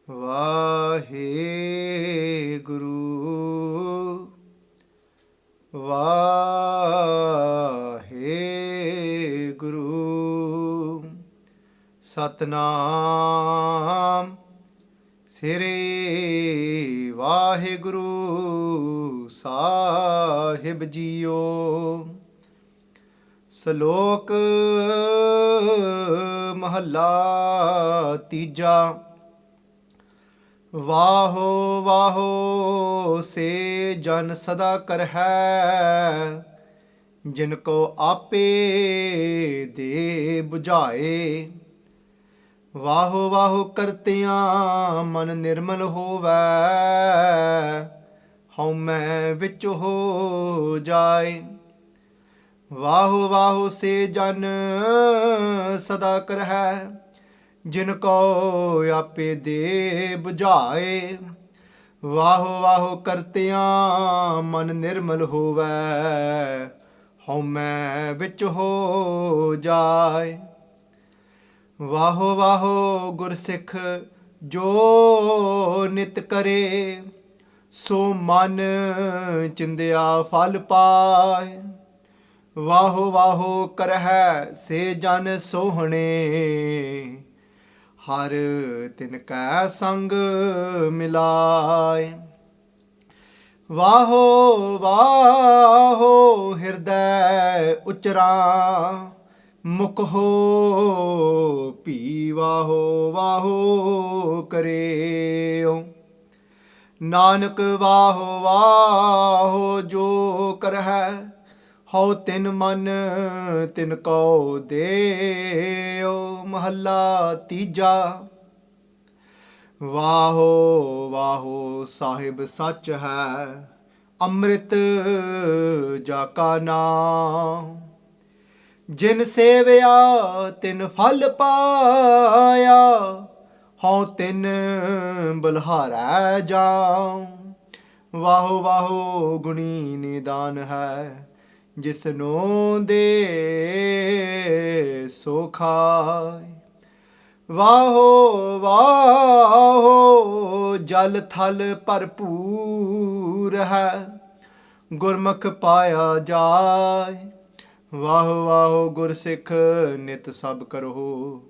ਵਾਹਿਗੁਰੂ ਵਾਹਿਗੁਰੂ ਸਤਨਾਮ ਸ੍ਰੀ ਵਾਹਿਗੁਰੂ ਸਾਹਿਬ JIO. ਸ਼ਲੋਕ ਮਹੱਲਾ ਤੀਜਾ। ਵਾਹੋ ਵਾਹੋ ਸੇ ਜਨ ਸਦਾ ਕਰਹਿ, ਜਿਨ ਕੋ ਆਪੇ ਦੇ ਬੁਝਾਏ। ਵਾਹੋ ਵਾਹੋ ਕਰਤਿਆਂ ਮਨ ਨਿਰਮਲ ਹੋਵੈ, ਹਉਮੈ ਵਿੱਚ ਹੋ ਜਾਏ। ਵਾਹੋ ਵਾਹੋ ਸੇ ਜਨ ਸਦਾ ਕਰਹਿ, ਜਿਨ ਕੋ ਆਪੇ ਦੇ ਬੁਝਾਏ। ਵਾਹੋ ਵਾਹੋ ਕਰਤਿਆਂ ਮਨ ਨਿਰਮਲ ਹੋਵੈ, ਹਉਮੈ ਵਿੱਚ ਹੋ ਜਾਏ। ਵਾਹੋ ਵਾਹੋ ਗੁਰਸਿੱਖ ਜੋ ਨਿਤ ਕਰੇ, ਸੋ ਮਨ ਚਿੰਦਿਆ ਫਲ ਪਾਏ। ਵਾਹੋ ਵਾਹੋ ਕਰਹਿ ਸੇ ਜਨ ਸੋਹਣੇ, ਹਰ ਤਿਨ ਕੈ ਸੰਗ ਮਿਲਾਏ। ਵਾਹੋ ਵਾਹੋ ਹਿਰਦੈ ਉਚਰਾ, ਮੁਖ ਹੋ ਭੀ ਵਾਹੋ ਵਾਹੋ ਕਰਿਓ। ਨਾਨਕ ਵਾਹੋ ਵਾਹੋ ਜੋ ਕਰਹਿ, ਹਉ ਤਿਨ ਮਨ ਤਿਨ ਕਉ ਦੇਉ। ਮਹੱਲਾ ਤੀਜਾ। ਵਾਹੋ ਵਾਹੋ ਸਾਹਿਬ ਸੱਚ ਹੈ, ਅੰਮ੍ਰਿਤ ਜਾ ਕਾ ਨਾਮ। ਜਿਨ ਸੇਵਿਆ ਤਿਨ ਫਲ ਪਾਇਆ, ਹਉ ਤਿਨ ਬਲਿਹਾਰੈ ਜਾਉ। ਵਾਹੋ ਵਾਹੋ ਗੁਣੀ ਨਿਦਾਨ ਹੈ, ਜਿਸਨੂੰ ਦੇ ਸੋ ਖਾਇ। ਵਾਹੋ ਵਾਹੋ ਜਲ ਥਲ ਭਰਪੂਰ ਹੈ, ਗੁਰਮੁਖ ਪਾਇਆ ਜਾਇ। ਵਾਹੋ ਵਾਹੋ ਗੁਰਸਿੱਖ ਨਿਤ ਸਭ ਕਰੋ,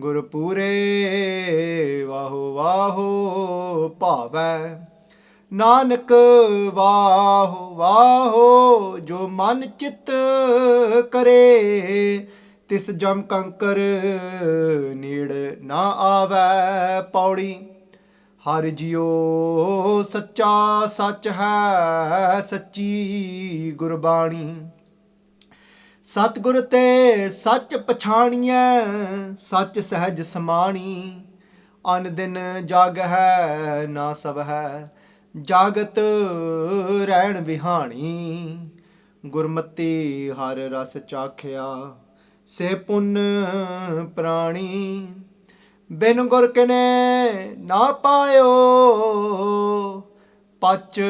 ਗੁਰ ਪੂਰੇ ਵਾਹੋ ਵਾਹੋ ਭਾਵੈ। ਨਾਨਕ ਵਾਹੋ ਵਾਹੋ ਜੋ ਮਨ ਚਿਤ ਕਰੇ, ਤਿਸ ਜਮ ਕੰਕਰ ਨੇੜ ਨਾ ਆਵੈ। ਪੌੜੀ। ਹਰਿ ਜੀਓ ਸੱਚਾ ਸੱਚ ਹੈ, ਸੱਚੀ ਗੁਰਬਾਣੀ। ਸਤਿਗੁਰ ਤੇ ਸੱਚ ਪਛਾਣੀਐ, ਸੱਚ ਸਹਿਜ ਸਮਾਣੀ। ਅਨ ਦਿਨ ਜਾਗਹਿ ਨਾ ਸਵਹਿ, ਜਾਗਤ ਰਹਿਣ ਵਿਹਾਣੀ। ਗੁਰਮਤਿ ਹਰ ਰਸ ਚਾਖਿਆ, ਸੇ ਪੁੰਨ ਪ੍ਰਾਣੀ। ਬਿਨ ਗੁਰ ਕਿਨੇ ਨਾ ਪਾਇਓ, ਪਚ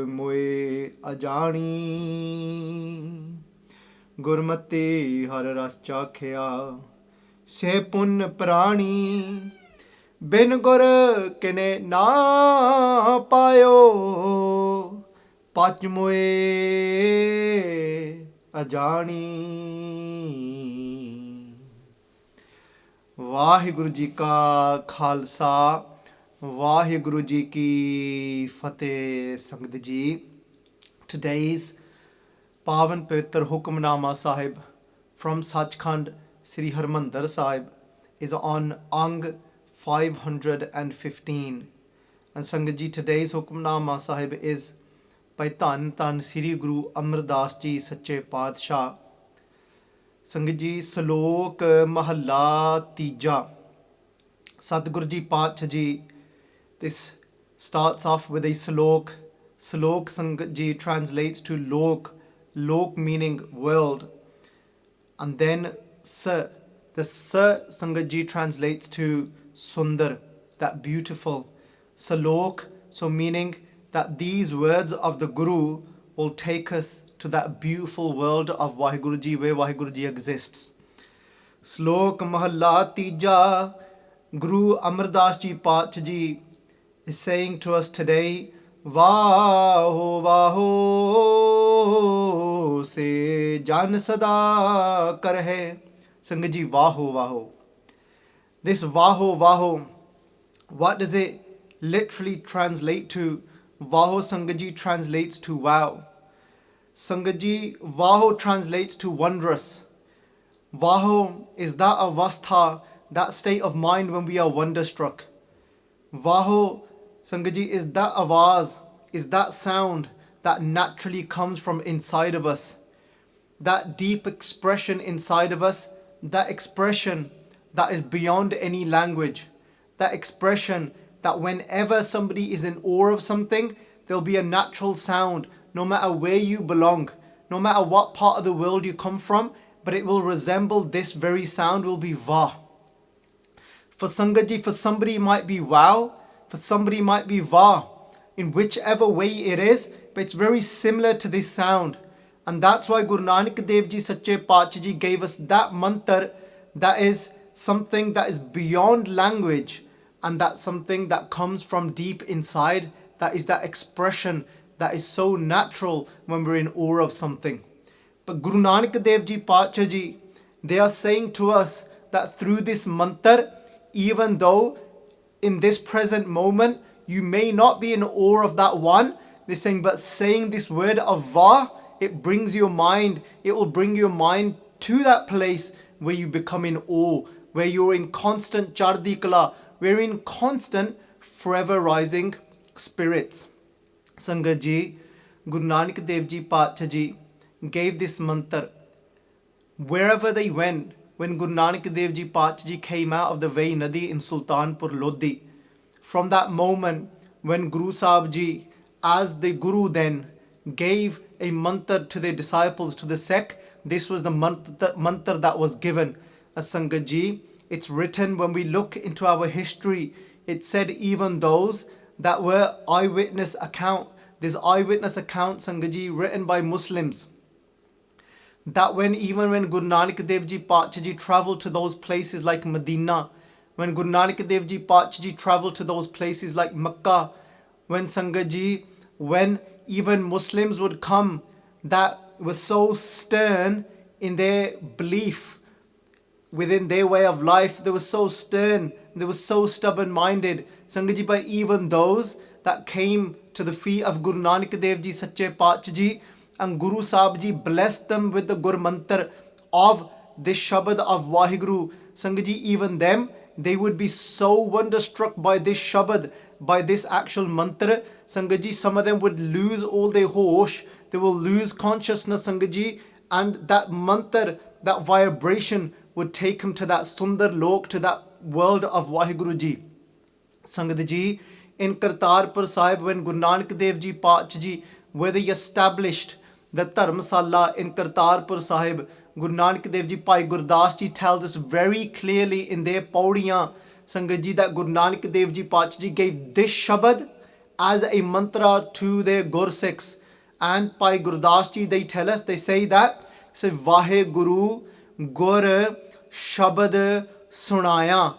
ਮੋਏ ਅਜਾਣੀ। ਗੁਰਮਤਿ ਹਰ ਰਸ ਚਾਖਿਆ, ਸੇ ਪੁੰਨ ਪ੍ਰਾਣੀ। ਬਿਨ ਗੁਰ ਕਿਨੇ ਨਾ ਪਾਇਓ, ਪਚ ਮੋਏ ਅਜਾਣੀ। ਵਾਹਿਗੁਰੂ ਜੀ ਕਾ ਖਾਲਸਾ, ਵਾਹਿਗੁਰੂ ਜੀ ਕੀ ਫਤਿਹ। ਸੰਗਤ ਜੀ, today's ਪਾਵਨ ਪਵਿੱਤਰ ਹੁਕਮਨਾਮਾ ਸਾਹਿਬ from Sachkhand Sri Harmandir Sahib is on Ang 515. And Sangat ji, today's Hukamnama Sahib is by Dhan Dhan Sri Guru Amar Das Ji Sache Padshah. Sangat ji, Salok Mahalla Tija. Satguru Ji Paatshah Ji, this starts off with a Salok. Salok, Sangat ji, translates to Lok, Lok meaning world. And then Sa, the Sa, Sangat ji, translates to Sundar, that beautiful. Salok, so meaning that these words of the Guru will take us to that beautiful world of Vaheguru Ji, where Vaheguru Ji exists. Slok Mahalla Tija, Guru Amar Das Ji Pacha Ji is saying to us today, Vaahu Vaahu se jan sada kar hai. Sangat ji, Vaahu Vaahu. This Vaahu Vaahu, what does it literally translate to? Vaahu, Sangat ji, translates to wow. Sangat ji, Vaahu translates to wondrous. Vaahu is that avastha, that state of mind when we are wonderstruck. Vaahu, Sangat ji, is that awaz, is that sound that naturally comes from inside of us. That deep expression inside of us, that expression that is beyond any language. That expression that whenever somebody is in awe of something, there'll be a natural sound, no matter where you belong, no matter what part of the world you come from, but it will resemble this very sound, will be Vah. For Sangat ji, for somebody it might be wow, for somebody it might be Vah, in whichever way it is, but it's very similar to this sound. And that's why Guru Nanak Dev Ji Sache Pacha Ji gave us that mantar that is something that is beyond language, and that's something that comes from deep inside, that is that expression that is so natural when we're in awe of something. But Guru Nanak Dev Ji Pacha Ji, they are saying to us that through this mantar, even though in this present moment you may not be in awe of that one, they're saying, but saying this word of Va, it brings your mind, it will bring your mind to that place where you become in awe, where you're in constant chardi kala, we're in constant forever rising spirits. Sangat ji, Guru Nanak Dev Ji Pacha Ji gave this mantar. Wherever they went, when Guru Nanak Dev Ji Pacha Ji came out of the Vai Nadi in Sultanpur Lodi, from that moment when Guru Sahib Ji, as the Guru then, gave a mantar to their disciples, to the sect, this was the mantar that was given. As Sangat ji, it's written when we look into our history, it said even those that were eyewitness account, this eyewitness account, Sangat ji, written by Muslims, that even when Guru Nanak Dev Ji Pacha Ji travelled to those places like Medina, when Guru Nanak Dev Ji Pacha Ji travelled to those places like Makkah, when Sangat ji, when even Muslims would come that were so stern in their belief, within their way of life, they were so stern, they were so stubborn-minded. Sangat ji, but even those that came to the feet of Guru Nanak Dev Ji Sache Pacha Ji, and Guru Sahib Ji blessed them with the GurMantar of this Shabad of Vaheguru. Sangat ji, even them, they would be so wonderstruck by this Shabad, by this actual mantra. Sangat ji, some of them would lose all their hosh, they will lose consciousness, Sangat ji, and that mantra, that vibration would take him to that Sundar Lok, to that world of Vaheguru Ji. Sangat ji, in Kartarpur Sahib, when Guru Nanak Dev Ji Pacha Ji, where they established the Dharmasala in Kartarpur Sahib, Guru Nanak Dev Ji, Bhai Gurdas Ji tells us very clearly in their Paudiyan, Sangat ji, that Guru Nanak Dev Ji Pacha Ji gave this Shabad as a mantra to their Gursikhs. And Bhai Gurdas Ji, they tell us, they say that, say Vaheguru Gur Shabad Sunaya.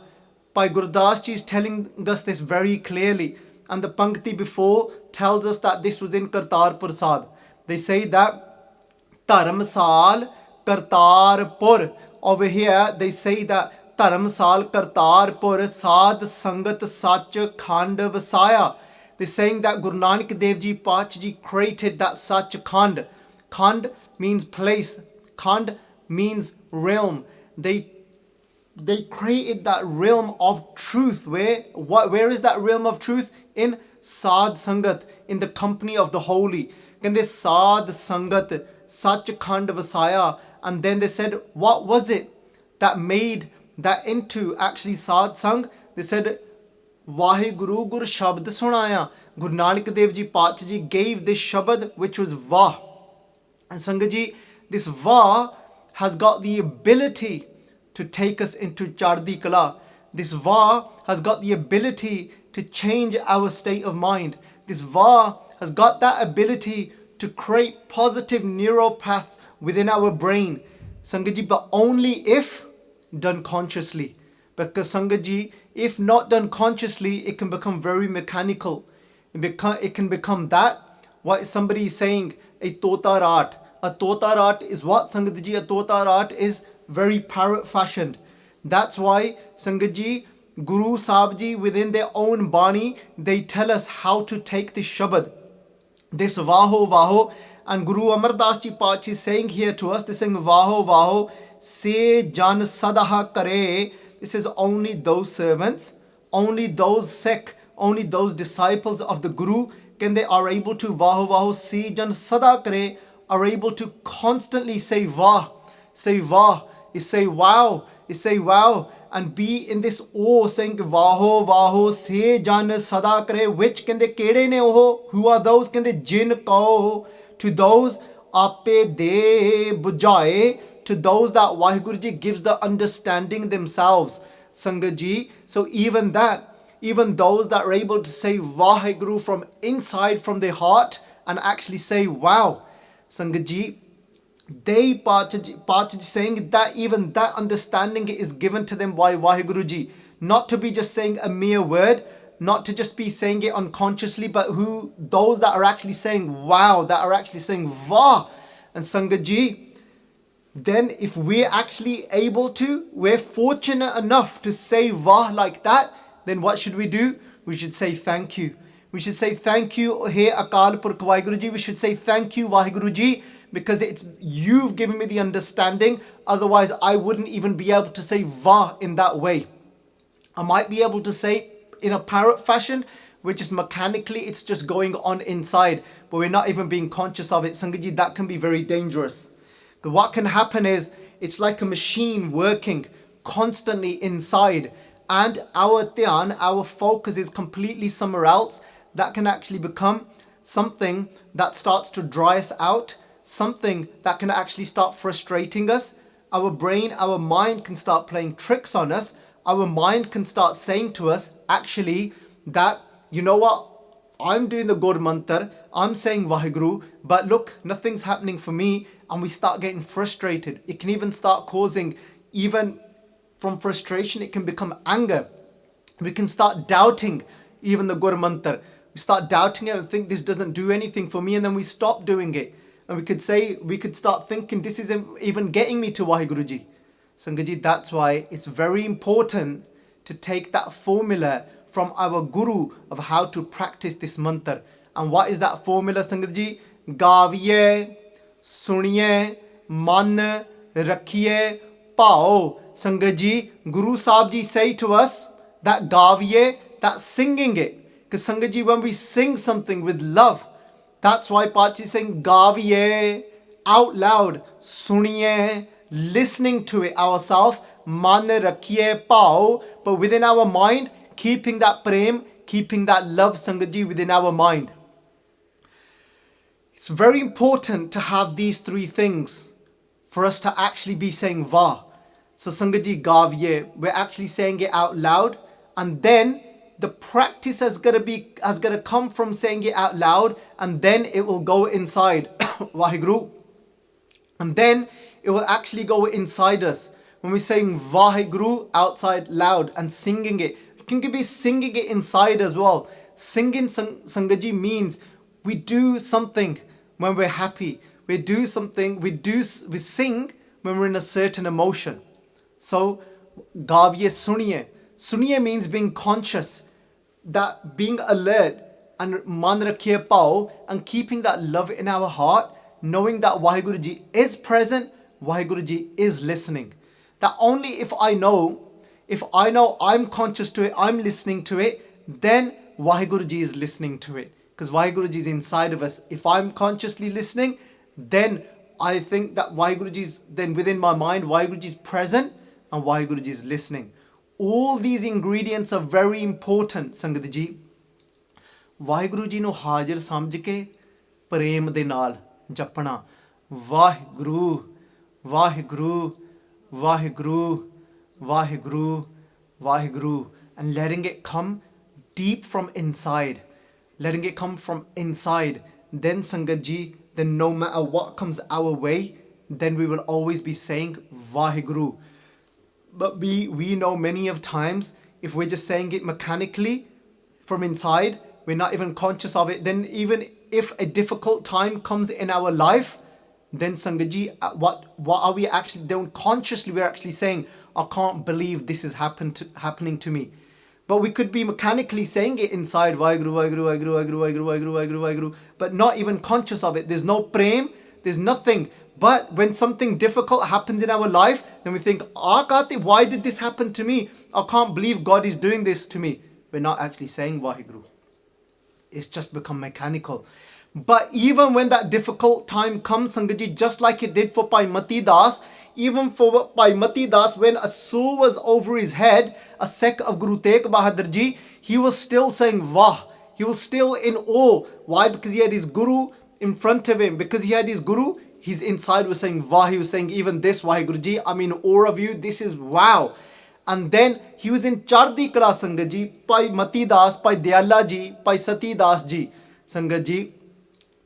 Bhai Gurdas Ji is telling us this very clearly. And the Pankti before tells us that this was in Kartarpur Sahib. They say that Dharamsal Kartarpur. Over here they say that Dharamsal Kartarpur Sad Sangat Sach Khand Vasaya. They're saying that Guru Nanak Dev Ji Pacha Ji created that Sach Khand. Khand means place. Khand means realm. They created that realm of truth. Where is that realm of truth? In Sad Sangat, in the company of the holy. And they Sad Sangat, Sach Khand Vasaya. And then they said, what was it that made that into actually Sad Sang? They said, Vaheguru Gur Shabad Sunaya. Guru Nanak Dev Ji Pacha Ji gave this Shabad, which was Vah. And Sangat ji, this Vah has got the ability to take us into Chardi Kala. This Vah has got the ability to change our state of mind. This Vah has got that ability to create positive neural paths within our brain. Sangat ji, but only if done consciously. Because Sangat ji, if not done consciously, it can become very mechanical. It can become that, what somebody is saying, a tota art. A tota art is what, Sangat Ji? A tota art is very parrot fashioned. That's why, Sangat Ji, Guru Sahib Ji, within their own Bani, they tell us how to take this Shabad, this Vaahu, Vaahu. And Guru Amar Das Ji Pach is saying here to us, they're saying Vaahu, Vaahu, se jan sadaha kare. This is only those servants, only those Sikh, only those disciples of the Guru, can they are able to Vaahu, Vaahu, se jan sada kare, are able to constantly say Vah, say Vah, is say wow, is say wow, and be in this awe, saying Vaaho, Vaaho, se jan sada kare, which can they kede ne oho, who are those, can they jin kaho, to those ape de bujaye, to those that Vaheguru Ji gives the understanding themselves, Sangat Ji. So even that, even those that are able to say Vaheguru from inside, from their heart, and actually say wow, Sangat Ji, they Pachaji saying that even that understanding is given to them by Vaheguru Ji, not to be just saying a mere word, not to just be saying it unconsciously, but who those that are actually saying wow, that are actually saying Vah. And Sangat Ji, then if we're actually able to, we're fortunate enough to say Vah like that, then what should we do? We should say thank you. We should say thank you, Hey Akal Purkh Vaheguru Ji. We should say thank you, Vaheguru Ji, because it's you've given me the understanding. Otherwise, I wouldn't even be able to say Vah in that way. I might be able to say in a parrot fashion, which is mechanically, it's just going on inside, but we're not even being conscious of it. Sangat Ji, that can be very dangerous. But what can happen is, it's like a machine working constantly inside, and our dhyan, our focus is completely somewhere else. That can actually become something that starts to dry us out, something that can actually start frustrating us. Our brain, our mind can start playing tricks on us. Our mind can start saying to us, actually, that, you know what, I'm doing the GurMantar, I'm saying Vaheguru, but look, nothing's happening for me, and we start getting frustrated. It can even start causing, even from frustration, it can become anger. We can start doubting even the GurMantar. We start doubting it and think this doesn't do anything for me, and then we stop doing it. And we could start thinking this isn't even getting me to Vaheguru Ji. Sangat Ji, that's why it's very important to take that formula from our Guru of how to practice this mantra. And what is that formula, Sangat Ji? Gaviye, suniye, man, rakhiye, pao. Sangat Ji, Guru Sahib Ji say to us that gaviye, that singing it. Because Sangat Ji, when we sing something with love, that's why Pachi is saying gaviye, out loud, suniye, listening to it ourselves, man rakhiye pao, but within our mind, keeping that prem, keeping that love, Sangat Ji, within our mind. It's very important to have these three things for us to actually be saying Va. So Sangat Ji, gaviye, we're actually saying it out loud, and then the practice has got to come from saying it out loud, and then it will go inside Vaheguru, and then it will actually go inside us. When we're saying Vaheguru outside loud and singing it, you can be singing it inside as well. Singing, Sangat Ji, means we do something when we're happy. We do something, we sing when we're in a certain emotion. So, gaviye suniye. Suniye means being conscious, that being alert, and man rakhiye pao, and keeping that love in our heart, knowing that Vaheguru Ji is present, Vaheguru Ji is listening. That only if I know I'm conscious to it, I'm listening to it, then Vaheguru Ji is listening to it. Because Vaheguru Ji is inside of us. If I'm consciously listening, then I think that Vaheguru Ji is, then within my mind, Vaheguru Ji is present and Vaheguru Ji is listening. All these ingredients are very important, Sangat Ji. Vaheguru Ji nu ਹਾਜ਼ਰ ਸਮਝ ਕੇ ਪ੍ਰੇਮ ਦੇ ਨਾਲ ਜਪਣਾ Waheguru Waheguru Waheguru Waheguru Waheguru, and letting it come deep from inside, letting it come from inside. Then Sangat Ji, then no matter what comes our way, then we will always be saying Vaheguru. But we know many of times if we're just saying it mechanically from inside, we're not even conscious of it, then even if a difficult time comes in our life, then Sangat Ji, what are we actually doing? Consciously, we're actually saying, I can't believe this is happening to me. But we could be mechanically saying it inside, Vaheguru, Vaheguru, Vaheguru, Vaheguru, Vaheguru, Vaheguru, Vaheguru, Vaheguru, but not even conscious of it. There's no prem, there's nothing. But when something difficult happens in our life, then we think, why did this happen to me? I can't believe God is doing this to me. We're not actually saying Vaheguru. It's just become mechanical. But even when that difficult time comes, Sangat Ji, just like it did for Bhai Mati Das, even for Bhai Mati Das, when a soul was over his head, a sect of Guru Tegh Bahadur Ji, he was still saying Vah. He was still in awe. Why? Because he had his Guru in front of him. Because he had his Guru, his inside was saying Vah. He was saying, even this, Vaheguru Ji, I'm in awe of you. This is wow. And then he was in Chardi Kala, Sangat Ji, Bhai Mati Das, Bhai Dayala Ji, Bhai Sati Das Ji, Sangat Ji.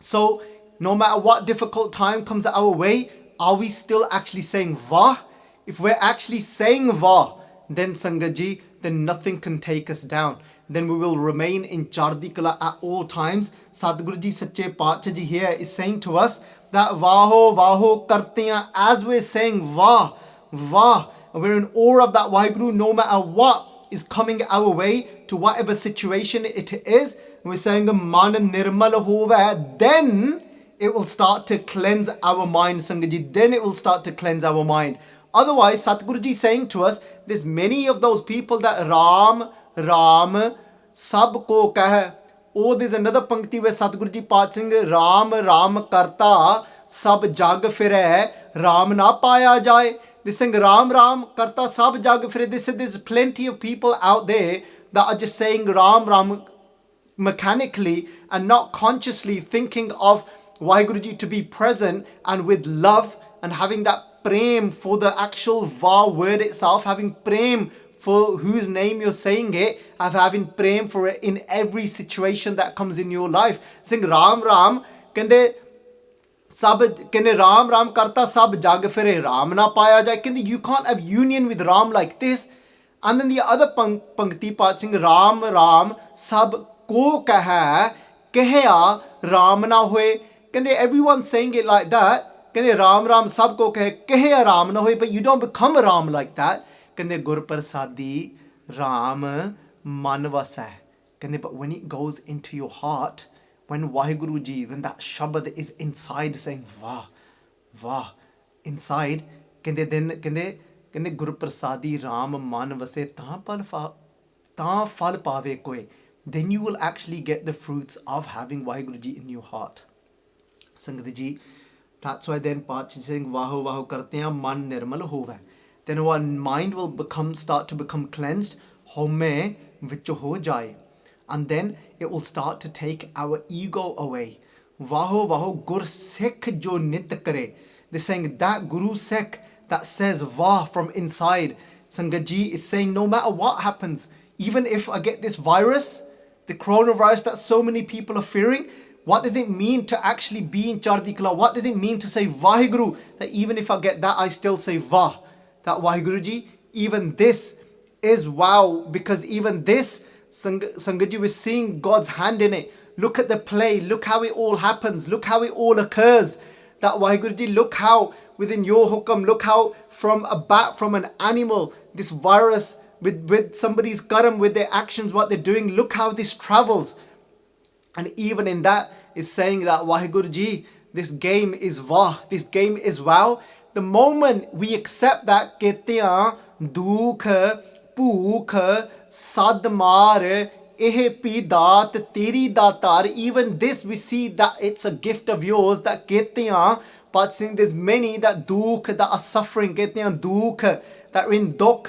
So no matter what difficult time comes our way, are we still actually saying Vah? If we're actually saying Vah, then Sangat Ji, then nothing can take us down. Then we will remain in Chardi Kala at all times. Sadhguru Ji Sache Paatshah Ji here is saying to us that Vaahu, Vaahu Kartiyan, as we're saying Vah, Vah, and we're in awe of that Vaheguru, no matter what is coming our way, to whatever situation it is, we're saying Man Nirmal Hove, then it will start to cleanse our mind, Sangat Ji. Then it will start to cleanse our mind. Otherwise, Satguru Ji saying to us, there's many of those people that Ram, Ram, Sab Ko Kah. Oh, there's another pankti where Satguru Ji saying, Ram, Ram Karta, Sab Jag Fire, Ram Na Paya Jaye. They're saying Ram, Ram Karta, Sab Jag Fire. They said there's plenty of people out there that are just saying Ram, Ram mechanically and not consciously thinking of Vaheguru Ji to be present and with love and having that prem for the actual Va word itself, having prem for whose name you're saying it, of having prem for it in every situation that comes in your life. Saying Ram Ram, kende Ram Ram karta sab jag fire, Ram na paya jaye. Kende you can't have union with Ram like this. And then the other pankti part saying Ram Ram sab ko kaha, kehya Ram na hoye. Kende everyone saying it like that. Kende Ram Ram sab ko kahe, kehya Ram na hoye, but you don't become a Ram like that. Kende Gur Prasadi Ram Manvasa. Kende, but when it goes into your heart, when Vaheguru Ji, when that Shabad is inside saying Vah, Vah, inside, kende then kende Gur Prasadi Ram Manvase ta fal pave koe. Then you will actually get the fruits of having Vaheguru Ji in your heart. Sangat Ji, that's why then Paatshah is saying Vaahu Vaahu Kartiyan Man Nirmal Hove. Then our mind will start to become cleansed. Home vich ho jaye. And then it will start to take our ego away. Vaahu Vaahu Gur Sikh jo nit kare. They're saying that Guru Sikh that says Vah from inside. Sangat Ji is saying no matter what happens, even if I get this virus, the coronavirus that so many people are fearing, what does it mean to actually be in Chardi Kala? What does it mean to say Vaheguru? That even if I get that, I still say Vah. That Vaheguru Ji, even this is wow. Because even this, Sangat Ji, we're seeing God's hand in it. Look at the play. Look how it all happens. Look how it all occurs. That Vaheguru Ji, look how within your hukam, look how from a bat, from an animal, this virus, with somebody's karam, with their actions, what they're doing, look how this travels. And even in that, it's saying that Vaheguru Ji, this game is Vah, this game is wow. The moment we accept that, Ketya, Dukh, Pukh, Sadmar, Ehe Daat, Teri Datar, even this we see that it's a gift of yours, that Ketya, but saying there's many that Dukh, that are suffering, Ketya, Dukh, that are in Dukh,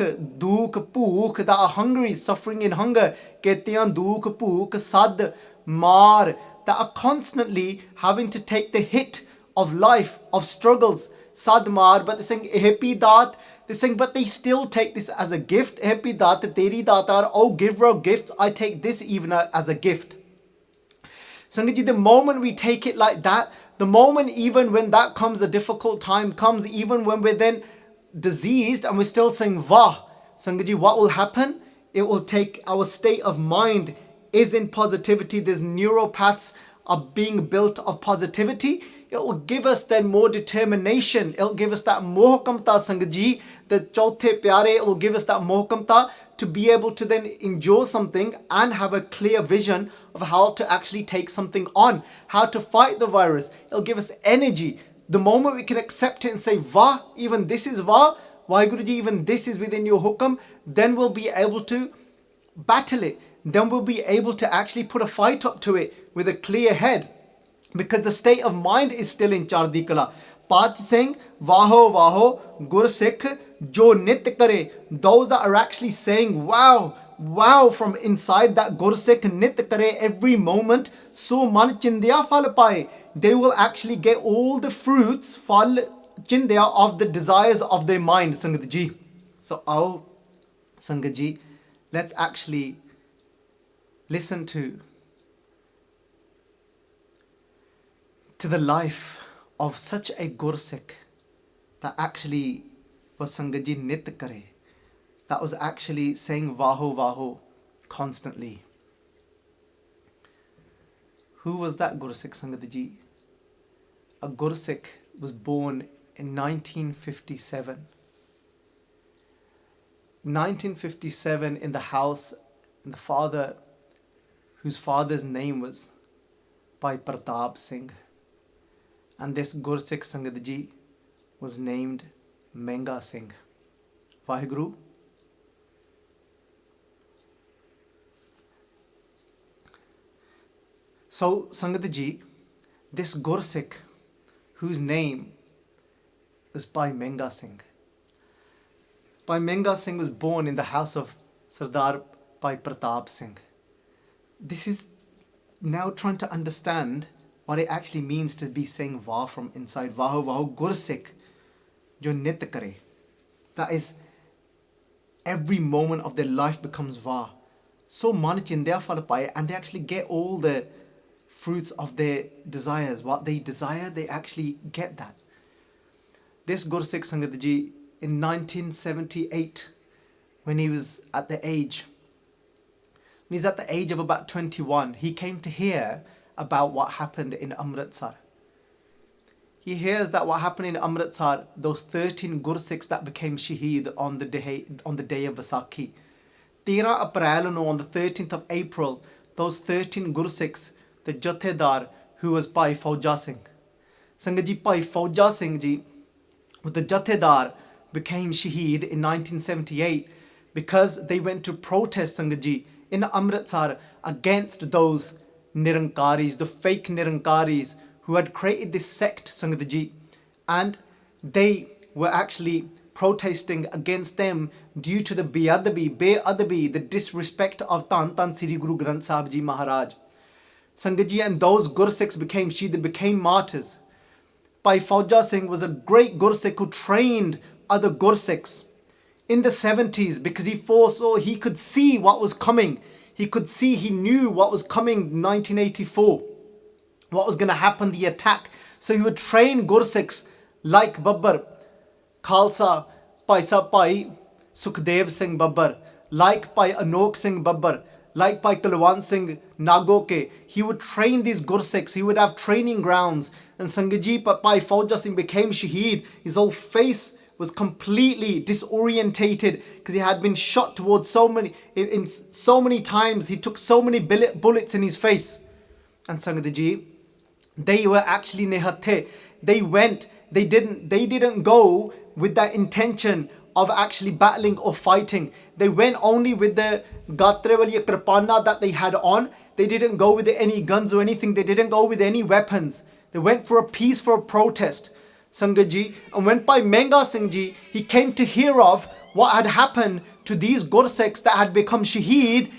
Pukh, that are hungry, suffering in hunger, Ketya, Dukh, Pukh, Sad, Mar, that are constantly having to take the hit of life, of struggles, Sadmar, but they're saying happy dat, they're saying, but they still take this as a gift. Happy dat, teri datar, oh giver of gifts, I take this even as a gift. Sangat Ji, the moment we take it like that, the moment even when that comes, a difficult time comes, even when we're then diseased and we're still saying Vah, Sangat Ji, what will happen? It will take our state of mind is in positivity. There's neuropaths are being built of positivity. It will give us then more determination. It will give us that mohakamta, Sangat Ji, the chauthe pyare. It will give us that mohakamta to be able to then enjoy something and have a clear vision of how to actually take something on, how to fight the virus. It'll give us energy. The moment we can accept it and say, Vah, even this is Vah, Vaheguru Ji, even this is within your hukam, then we'll be able to battle it. Then we'll be able to actually put a fight up to it with a clear head. Because the state of mind is still in Chardi Kala. Path saying, Vaahu, Vaahu, Gur Sikh, Jo Nit Kare. Those that are actually saying, wow, wow, from inside that Gur Sikh Nit Kare every moment, so man chindya phal paye. They will actually get all the fruits, phal chindya, of the desires of their mind, Sangat Ji. So, our Sangat Ji, let's actually listen to the life of such a Gursikh that actually was Sangat Ji Nit Kare, that was actually saying Vaahu Vaahu constantly. Who was that Gursikh, Sangat Ji? A Gursikh was born in 1957. 1957 in the house, and the father, whose father's name was Bhai Pratap Singh. And this Gursikh, Sangat Ji, was named Mengha Singh. Vaheguru. So, Sangat Ji, this Gursikh, whose name was Bhai Mengha Singh. Bhai Mengha Singh was born in the house of Sardar Bhai Pratap Singh. This is now trying to understand what it actually means to be saying Vah from inside. Vaahu Vaahu Gursikh Jo Nit Kare. That is, every moment of their life becomes Vah. So man chindya phal paye, and they actually get all the fruits of their desires. What they desire, they actually get that. This Gursikh, Sangat Ji, in 1978, when he was at the age of about 21, he came to hear about what happened in Amritsar. He hears that what happened in Amritsar, those 13 Gursikhs that became Shaheed on the day of Vaisakhi. 13 April, on the 13th of April, those 13 Gursikhs, the Jathedar, who was Bhai Fauja Singh. Sangat Ji, Bhai Fauja Singh Ji, with the Jathedar, became Shaheed in 1978 because they went to protest, Sangat Ji, in Amritsar against those Nirankaris, the fake Nirankaris who had created this sect, Sangat Ji, and they were actually protesting against them due to the beadabi, the disrespect of Tan Sri Guru Granth Sahib Ji Maharaj. Sangat Ji, and those Gursikhs became Shaheed, they became martyrs. Bhai Fauja Singh was a great Gursikh who trained other Gursikhs in the 70s because he could see what was coming. He knew what was coming in 1984, what was going to happen, the attack. So he would train Gursikhs like Babbar, Khalsa, Bhai Sukhdev Singh Babbar, like Bhai Anok Singh Babbar, like Bhai Kulwant Singh Nagoke. He would train these Gursikhs. He would have training grounds. And Sangat Ji, Bhai Fauja Singh became Shaheed. His whole face was completely disorientated because he had been shot towards so many times. He took so many bullets in his face. And Sangat Ji, they were actually nehathe. They didn't go with that intention of actually battling or fighting. They went only with the gatre wali kripana that they had on. They didn't go with any guns or anything. They didn't go with any weapons. They went for a peace, for a protest. Sangat Ji, and when Bhai Mengha Singh Ji, he came to hear of what had happened to these Gursikhs that had become Shaheed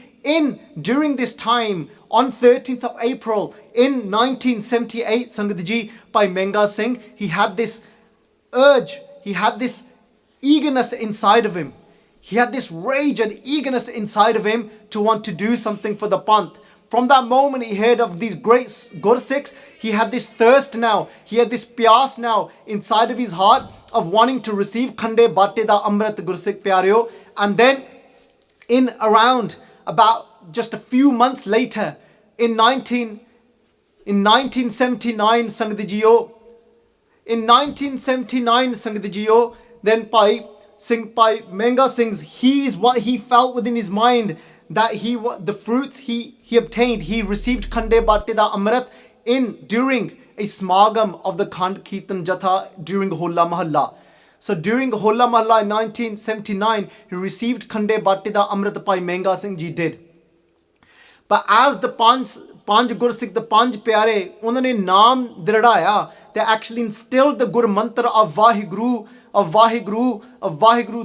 during this time on 13th of April in 1978, Sangat Ji, Bhai Mengha Singh, he had this urge, he had this eagerness inside of him. He had this rage and eagerness inside of him to want to do something for the Panth. From that moment he heard of these great Gursikhs, he had this thirst now, he had this pyas now inside of his heart of wanting to receive Khande Bate da Amrit Gursikh Pyareo. And then In around about just a few months later, in 1979, Sangat Jiyo, in 1979, Sangat Jiyo, then Bhai Mengha Singh, what he felt within his mind, that the fruits he obtained, he received Khande Batte da Amrit during a smagam of the Khand Kirtan Jatha during Hola Mahalla. So during Hola Mahalla in 1979, he received Khande Batte da Amrit, Bhai Mengha Singh Ji did. But as the Panj Gursikh, the Panj Pyare, unhone naam dridaya, they actually instilled the GurMantar of Vaheguru,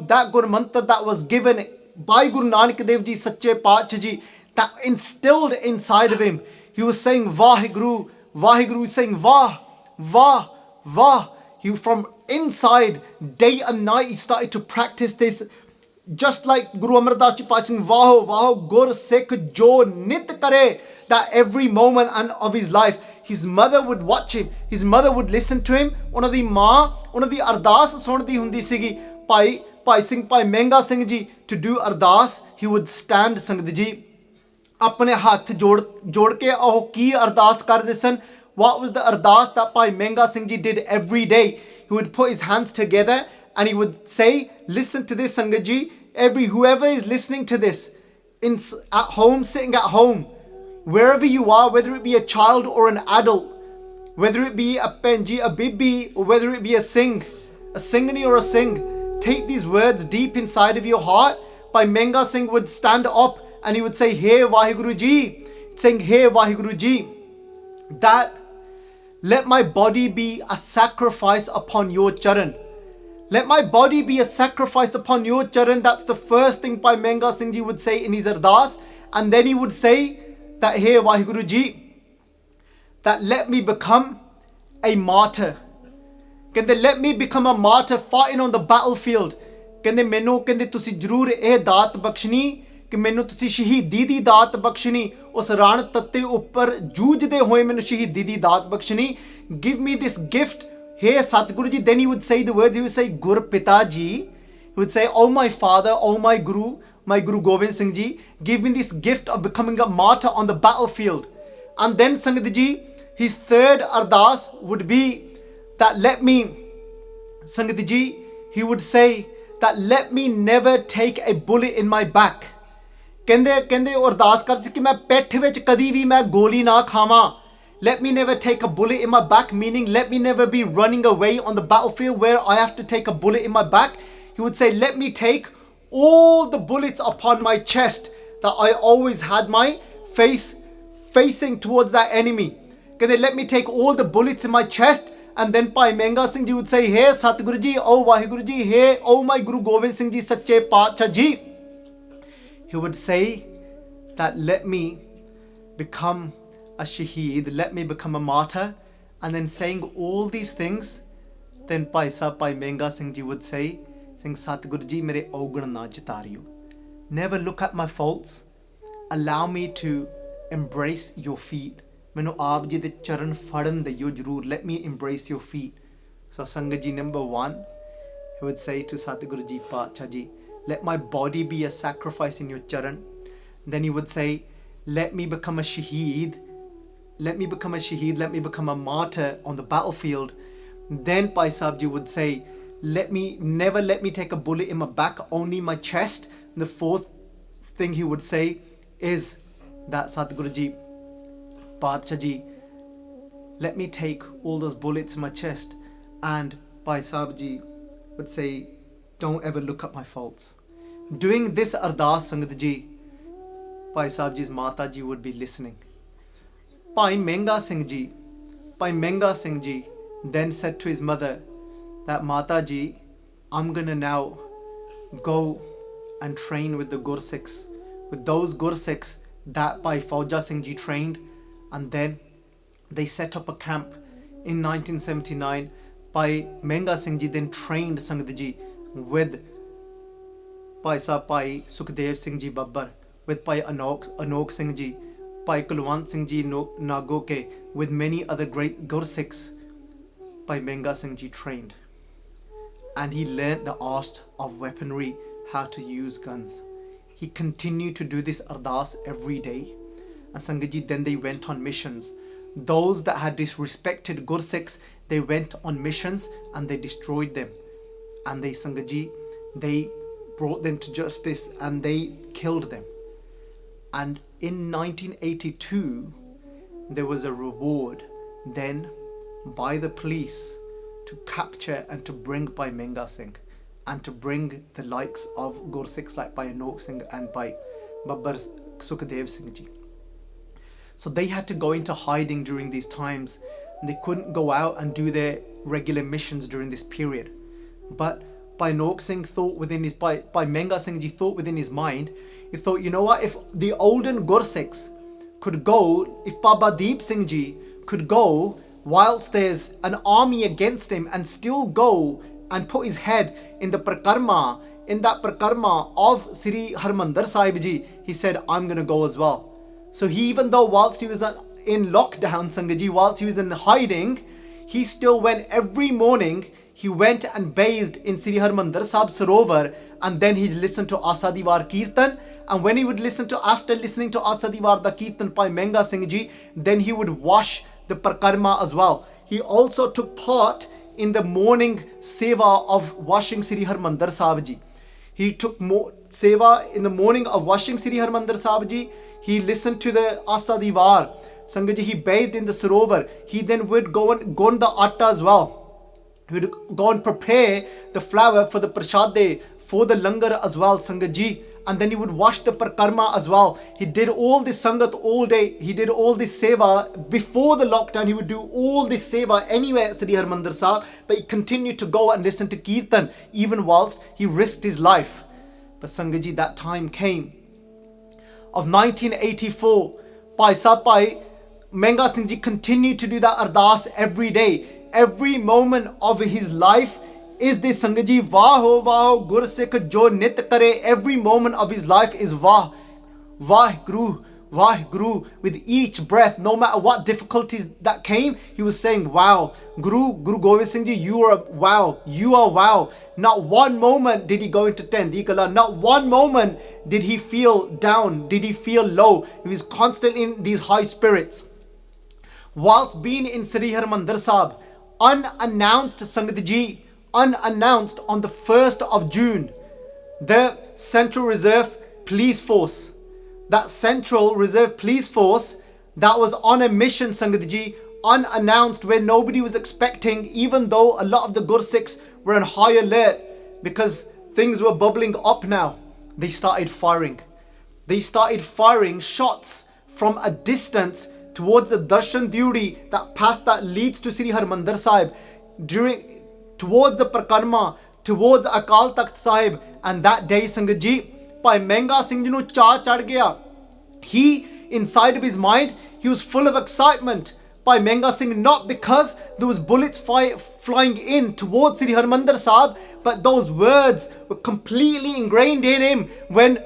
that GurMantar that was given by Guru Nanak Dev Ji, Sache Paatshah Ji, that instilled inside of him. He was saying Vaheguru, Vaheguru, saying Vah, Vah, Vah. He from inside, day and night, he started to practice this. Just like Guru Amar Das Ji passing Vaahu, Vaahu, Gur Sikh Jo Nit Kare, that every moment of his life, his mother would watch him, his mother would listen to him. ਉਹਨਾਂ ਦੀ Ardaas ਸੁਣਦੀ ਹੁੰਦੀ ਸੀਗੀ Bhai Mengha Singh Ji, to do Ardaas, he would stand, Sangat Ji, ਆਪਣੇ ਹੱਥ ਜੋੜ ਕੇ ਉਹ ਕੀ ਅਰਦਾਸ ਕਰਦੇ ਸਨ. What was the Ardaas that Bhai Mengha Singh Ji did every day? He would put his hands together and he would say, listen to this, Sangat Ji, whoever is listening to this, at home, sitting at home, wherever you are, whether it be a child or an adult, whether it be a Penji, a Bibi, or whether it be a Singhni or a Singh, take these words deep inside of your heart. Bhai Mengha Singh would stand up and he would say, Hey Vaheguru Ji, saying, Hey Vaheguru Ji, that let my body be a sacrifice upon your Charan. Let my body be a sacrifice upon your Charan. That's the first thing Bhai Mengha Singh Ji would say in his Ardaas. And then he would say that, Hey Vaheguru Ji, that let me become a martyr. Kende, let me become a martyr fighting on the battlefield. Kende, menu kende tusi jarur eh daat bakshni, कि मैनू तुसी शहीदी दी दात बख्शनी, उस रण तत्ते उपर जूझदे होए मैनू शहीदी दी दात बख्शनी. Give me this gift, hey Satguru Ji. Then he would say the words, he would say Guru Pita Ji, he would say, oh my father, oh my Guru Gobind Singh Ji, give me this gift of becoming a martyr on the battlefield. And then Sangat Ji, his third Ardaas would be that let me, Sangat Ji, he would say that let me never take a bullet in my back. ਕਹਿੰਦੇ ਅਰਦਾਸ ਕਰਦੇ ਕਿ ਮੈਂ ਪਿੱਠ ਵਿੱਚ ਕਦੀ ਵੀ ਮੈਂ ਗੋਲੀ ਨਾ ਖਾਵਾਂ. Let me never take a bullet in my back, meaning let me never be running away on the battlefield where I have to take a bullet in my back. He would say, let me take all the bullets upon my chest, that I always had my face facing towards that enemy. ਕਹਿੰਦੇ let me take all the bullets in my chest. And then Bhai Mengha Singh Ji would say, Hey Satguru Ji, oh Vaheguru Ji, hey, oh my Guru Gobind Singh Ji, Sache Paatshah Ji. He would say that let me become a Shaheed, let me become a martyr. And then saying all these things, then Bhai Mengha Singh Ji would say, saying, Satguru Ji, mere augan na jitariyo. Never look at my faults. Allow me to embrace your feet. Mainu aap ji de charan fadan deyo jarur. Let me embrace your feet. So Sangat Ji, number one, he would say to Satguru Ji, Paatshah Ji, let my body be a sacrifice in your charan. Then he would say, let me become a Shaheed. Let me become a Shaheed. Let me become a martyr on the battlefield. Then Bhai Sahib Ji would say, never let me take a bullet in my back, only my chest. And the fourth thing he would say is that Satguru Ji, Paatshah Ji, let me take all those bullets in my chest. And Bhai Sahib Ji would say, don't ever look at my faults. Doing this Ardaas, Sangat Ji, Bhai Sahib Ji's Mata Ji would be listening. Bhai Mengha Singh Ji then said to his mother that Mata Ji, I'm gonna now go and train with the Gursikhs, with those Gursikhs that Bhai Fauja Singh Ji trained. And then they set up a camp in 1979. Bhai Mengha Singh Ji then trained Sangat Ji with Bhai Sukhdev Singh Ji Babbar, with Bhai Anok Singh Ji, Bhai Kulwant Singh Ji Nagoke, with many other great Gursikhs. Bhai Mengha Singh Ji trained. And he learnt the art of weaponry, how to use guns. he continued to do this Ardaas every day. And Sangat Ji, then they went on missions. Those that had disrespected Gursikhs, they went on missions and they destroyed them. And they, Sangat Ji, they brought them to justice and they killed them. And in 1982, there was a reward then by the police to capture and to bring Bhai Mengha Singh and to bring the likes of Gursikhs like Bhai Nanak Singh and Bhai Sukhdev Singh Ji. So they had to go into hiding during these times. They couldn't go out and do their regular missions during this period. But Bhai Nanak Singh thought within his, Bhai Mengha Singh Ji thought within his mind, he thought, you know what, if the olden Gursikhs could go, if Baba Deep Singh Ji could go whilst there's an army against him and still go and put his head in the prakarma, in that prakarma of Sri Harmandir Sahib Ji, he said, I'm going to go as well. So he, even though whilst he was in lockdown, Sangat Ji, whilst he was in hiding, he still went every morning, he went and bathed in Sri Harmandir Sahib Sarovar, and then he listened to Asadiwar Kirtan. And when he would listen to, after listening to Asadiwar the Kirtan Bhai Mengha Singh Ji, then he would wash the prakarma as well. He also took part in the morning seva of washing Sri Harmandir Sahib Ji. He took seva in the morning of washing Sri Harmandir Sahib Ji. He listened to the Asadiwar. Sangat Ji, he bathed in the Sarovar. He then would go on the atta as well. He would go and prepare the flour for the prashade, for the langar as well, Sangat Ji. And then he would wash the prakarma as well. He did all this sangat all day. He did all this seva. Before the lockdown, he would do all this seva anywhere at Sri Harmandir Sahib. But he continued to go and listen to Kirtan, even whilst he risked his life. But Sangat Ji, that time came of 1984. Bhai Mengha Singh Ji continued to do that Ardaas every day. Every moment of his life is this, Sangat Ji, Vaahu, Vaahu, Gursikh jo nit kare. Every moment of his life is Vah, Vaheguru, Vaheguru. With each breath, no matter what difficulties that came, he was saying, wow, Guru Gobind Singh Ji, you are wow, you are wow. Not one moment did he go into Tendikala. Not one moment did he feel down, did he feel low. He was constantly in these high spirits. Whilst being in Sri Harmandir Sahib, unannounced, Sangat Ji, unannounced on the 1st of June, the Central Reserve Police Force, that Central Reserve Police Force that was on a mission, Sangat Ji, unannounced, where nobody was expecting, even though a lot of the Gursikhs were on high alert because things were bubbling up now, they started firing. They started firing shots from a distance towards the Darshan Dyuri, that path that leads to Sri Harmandir Sahib, towards the Prakarma, towards Akal Takht Sahib. And that day, Sangat Ji, Bhai Mengha Singh Ji nu cha chad gaya. He, inside of his mind, he was full of excitement. Bhai Mengha Singh, not because there was bullets flying in towards Sri Harmandir Sahib, but those words were completely ingrained in him when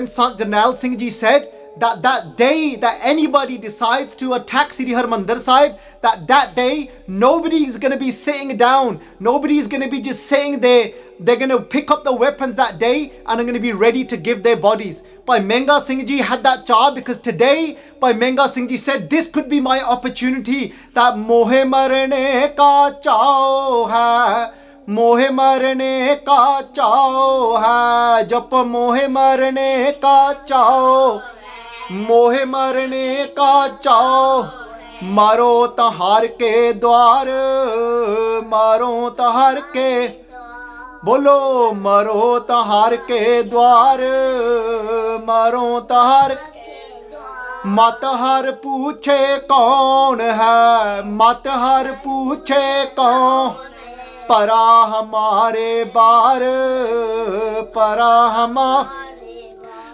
Sant Jarnail Singh Ji said that day that anybody decides to attack Sri Harmandir Sahib, that day nobody is going to be sitting down, nobody is going to be just sitting there. They're going to pick up the weapons that day and are going to be ready to give their bodies. Bhai Mengha Singh Ji had that job because today Bhai Mengha Singh Ji said, this could be my opportunity. That mohe marne ka chao hai, मोहे मरने का चाओ है, जप मोहे मरने का चाओ, मोहे मरने का चाओ, मारो तहार के द्वार, मारो तहार के, बोलो मारो तहार के द्वार, मारो तहार, मत हर पूछे कौन है, मत हर पूछे कौन, परा हमारे बार, परा हमारे.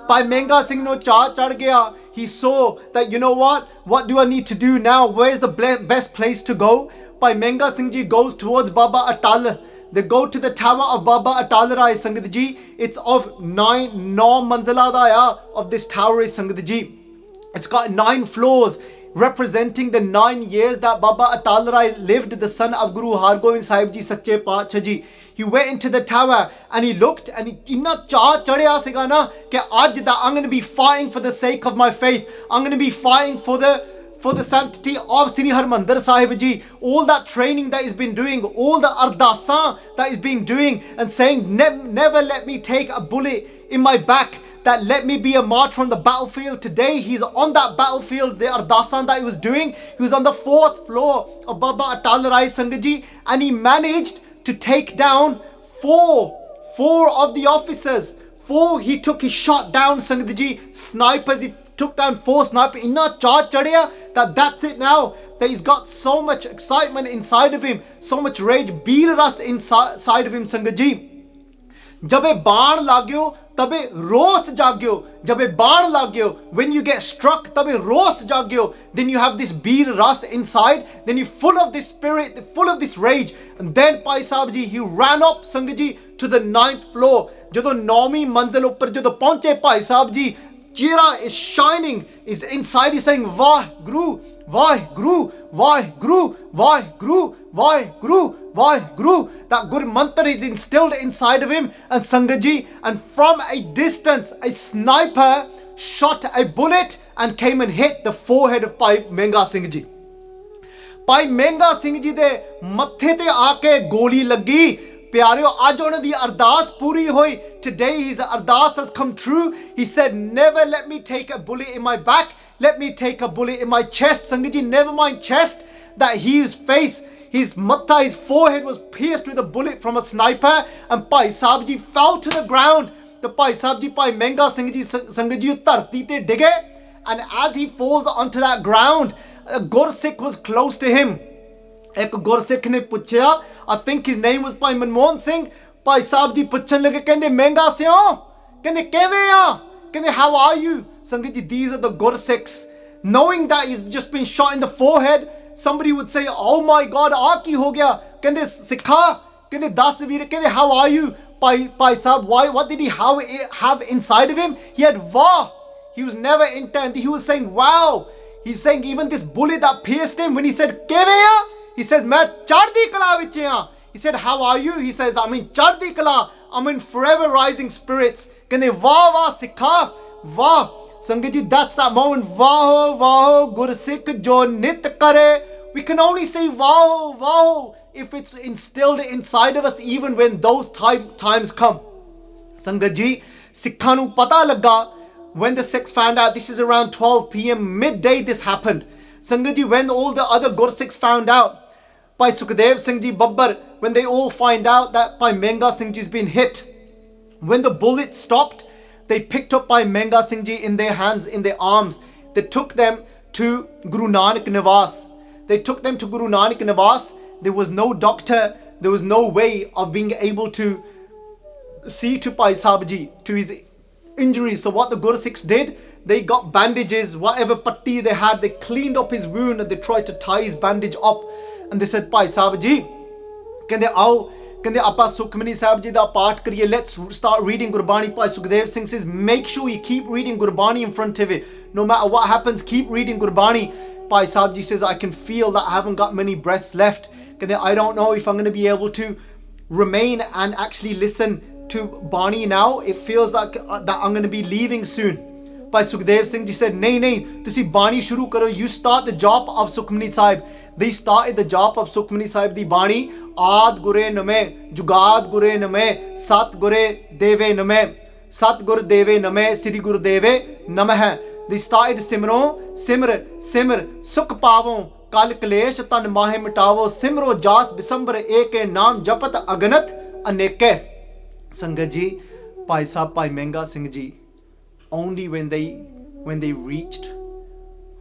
Bhai Mengha Singh no cha chad gaya. He saw that, you know what do I need to do now? Where's the best place to go? Bhai Mengha Singh Ji goes towards Baba Atal. They go to the tower of Baba Atal Rai, Sangat Ji. It's of 9 manzila da of this tower is, Sangat Ji. It's got 9 floors. representing the 9 years that Baba Atal Rai lived, the son of Guru Hargobind Sahib Ji Sache Paatshah Ji. He went into the tower and he looked and he inna cha chadya siga na ke aaj da I'm going to be fighting for the sake of my faith. I'm going to be fighting for the sanctity of Sri Harmandir Sahib Ji. All that training that he's been doing, all the Ardaasan that he's been doing, and saying never let me take a bullet in my back, that let me be a martyr on the battlefield. Today he's on that battlefield. The Ardaasan that he was doing, he was on the 4th floor of Baba Atal Rai Sangat Ji, and he managed to take down four of the officers. He took his shot down, Sangat Ji. Snipers, he took down 4 snipers. Inna cha chadya that's it now. That he's got so much excitement inside of him, so much rage, beer ras inside of him, Sangat Ji. Jabe baan lagyo, tabe rost jagyo. Jabe baan lagyo, when you get struck, tabe rost jagyo. Then you have this beer ras inside. Then you're full of this spirit, full of this rage. And then Bhai Sahib Ji, he ran up, Sangat Ji, to the 9th floor. Jado 9वीं manzil uppar jado pahunche Bhai Sahib Ji, Chira is shining, is inside, he's saying Vaheguru, Vaheguru, Vaheguru, Vaheguru, Vaheguru, Vaheguru. That GurMantar is instilled inside of him. And Sangat Ji, and from a distance, a sniper shot a bullet and came and hit the forehead of Bhai Mengha Singh Ji. Bhai Mengha Singh Ji de mathe te aake goli lagi. Pyareo, aaj ਉਹਨਾਂ ਦੀ ਅਰਦਾਸ ਪੂਰੀ ਹੋਈ. Today his ardaas has come true. He said, never let me take a bullet in my back. Let me take a bullet in my chest. Sangat Ji, never mind chest. That his face, his matha, his forehead was pierced with a bullet from a sniper. And Bhai Sahib Ji fell to the ground. The Bhai Sahib Ji, Bhai Mengha Singh Ji, Sangat Ji dharti te digge. And as he falls onto that ground, a Gursikh was close to him. एक गुरसिख ने पूछा, I think his name was Bhai Manmohan Singh. Bhai Sahib Ji puchhan lage, कहंदे महंगा सिंह, कहंदे किवें आ, कहंदे how are you? Sangat Ji, these are the Gursikhs. Knowing that he's just been shot in the forehead, somebody would say, oh my God, आ की हो गया? कहंदे सिखा, कहंदे 10 वीर, कहंदे how are you? Bhai Sahib, what did he have inside of him? He had Vah. He was never intent. He was saying wow. He's saying even this bullet that pierced him, when he said किवें आ, he says, मैं चढ़दी कला विच हां. He said, how are you? He says, I'm in चढ़दी कला. I'm in forever rising spirits. कहंदे वाह वाह सिखा, वाह. Sangat Ji, that's that moment. Vaahu, Vaahu, Gursikh jo nit kare. We can only say Vaahu, Vaahu if it's instilled inside of us, even when those times come. Sangat Ji, Sikhan nu pata laga when the Sikhs found out. This is around 12 p.m. midday this happened. Sangat Ji, when all the other Gursikhs found out, Bhai Sukhdev Singh Ji Babbar, when they all find out that Bhai Mengha Singh Ji's been hit, when the bullet stopped, they picked up Bhai Mengha Singh Ji in their hands, in their arms. They took them to Guru Nanak Dev. There was no doctor, there was no way of being able to see to Bhai Sahib Ji, to his injuries. So what the Gursikhs did, they got bandages, whatever patti they had, they cleaned up his wound and they tried to tie his bandage up. And they said, Bhai Sahib Ji, कहंदे आओ, कहंदे आपां सुखमनी साहब जी दा पाठ करिए. Let's start reading Gurbani. Bhai Sukhdev Singh says, make sure you keep reading Gurbani in front of it. No matter what happens, keep reading Gurbani. Bhai Sahib Ji says, I can feel that I haven't got many breaths left. कहंदे I don't know if I'm going to be able to remain and actually listen to Bani now. It feels like that I'm going to be leaving soon. Bhai Sukhdev Singh Ji said, nahi, tusi Bani shuru karo. You start the job of Sukhmani Sahib. They started the job of Sukhmani Sahib di Bani. Aad Gure Name, Jugad Gure Name, Sat Gure Deve Name, Sat Gur Deve Name, Sri Guru Deve Namah. They started Simro, Simr, Sukh Pavon, Kal Kalesh, Tan Mahe Mitavo, Simro Jas, Bisambar Eke, Nam Japat Aganat, Aneke. Sangat Ji, Bhai Sahib, Bhai Mengha Singh Ji, only when they reached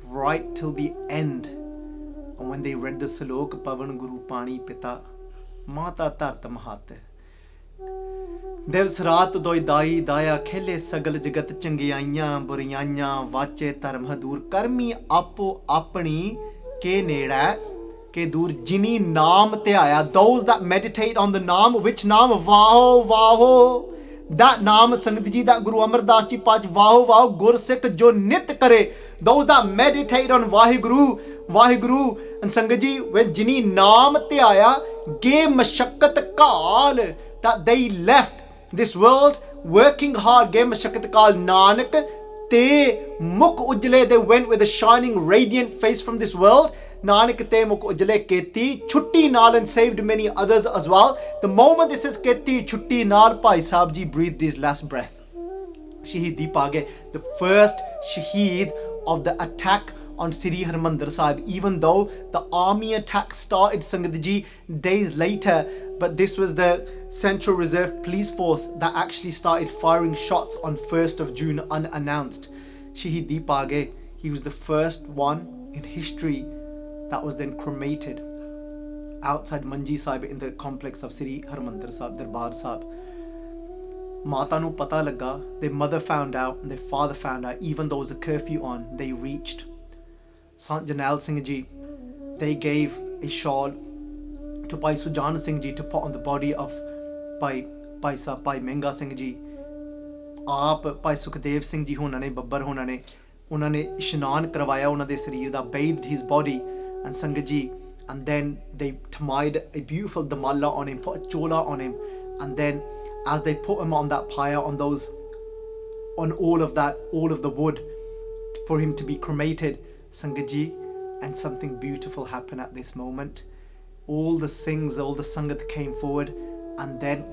right till the end, and when they read the Salok Pavan Guru Pani Pita Mata Tart Mahat Devs Rat Doi Dai Daya Khele Sagal Jagat Changiyayan Buriyanya Vache Tarm Hadur Karmi Apo Apani Ke Neda Ke Dur Jini Naam Te Aya. Those that meditate on the Naam, which Naam? Vaahu, Vaahu. That naam Sangat Ji, that Guru Amar Das Ji Pach Vaahu Vaahu Gur Sikh jo nit kare, those that meditate on Vaheguru, Vaheguru. And Sangat Ji, when jini naam te aaya, ge mashakkat kaal, that they left this world working hard, ge mashakkat kaal Nanak te muk ujle, they went with a shining radiant face from this world. Nanak te muk ujle keti chutti naal, and saved many others as well. The moment this says keti chutti naal, Bhai Sahib Ji breathed his last breath. Shaheed Page, the first Shaheed of the attack on Sri Harmandir Sahib, even though the army attack started, Sangat Ji, days later, but this was the Central Reserve Police Force that actually started firing shots on 1st of June unannounced. Shaheed Page, he was the first one in history that was then cremated outside Manji Sahib in the complex of Sri Harmandir Sahib, Darbar Sahib. Mata nu pata laga, their mother found out and their father found out, even though there was a curfew on, they reached. Sant Janal Singh Ji, they gave a shawl to Bhai Sujan Singh Ji to put on the body of Bhai Mengha Singh Ji. Aap Bhai Sukhdev Singh Ji hona ne, Babbar hona ne, ਉਹਨਾਂ ਨੇ ਇਸ਼ਨਾਨ ਕਰਵਾਇਆ ਉਹਨਾਂ ਦੇ ਸਰੀਰ ਦਾ, bathed his body and Sangat Ji, and then they tied a beautiful damala on him, put a chola on him, and then as they put him on that pyre, on all of the wood for him to be cremated, Sangat Ji, and something beautiful happened at this moment. All the Singhs, all the Sangat came forward, and then